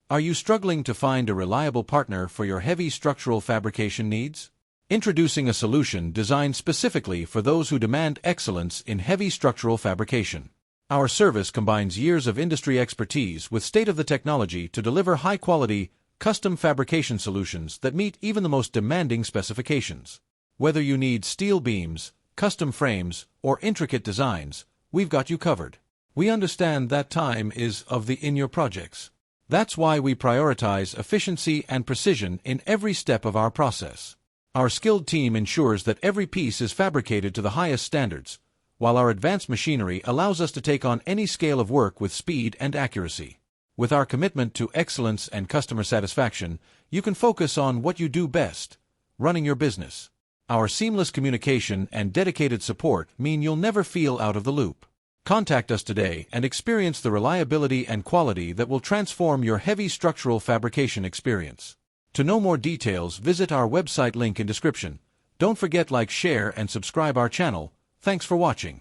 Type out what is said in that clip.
Are you struggling to find a reliable partner for your heavy structural fabrication needs? Introducing a solution designed specifically for those who demand excellence in heavy structural fabrication. Our service combines years of industry expertise with state-of-the-art technology to deliver high-quality, custom fabrication solutions that meet even the most demanding specifications. Whether you need steel beams, custom frames, or intricate designs, we've got you covered. We understand that time is in your projects. That's why we prioritize efficiency and precision in every step of our process. Our skilled team ensures that every piece is fabricated to the highest standards, while our advanced machinery allows us to take on any scale of work with speed and accuracy. With our commitment to excellence and customer satisfaction, you can focus on what you do best, running your business. Our seamless communication and dedicated support mean you'll never feel out of the loop. Contact us today and experience the reliability and quality that will transform your heavy structural fabrication experience. To know more details, visit our website link in description. Don't forget like, share, and subscribe our channel. Thanks for watching.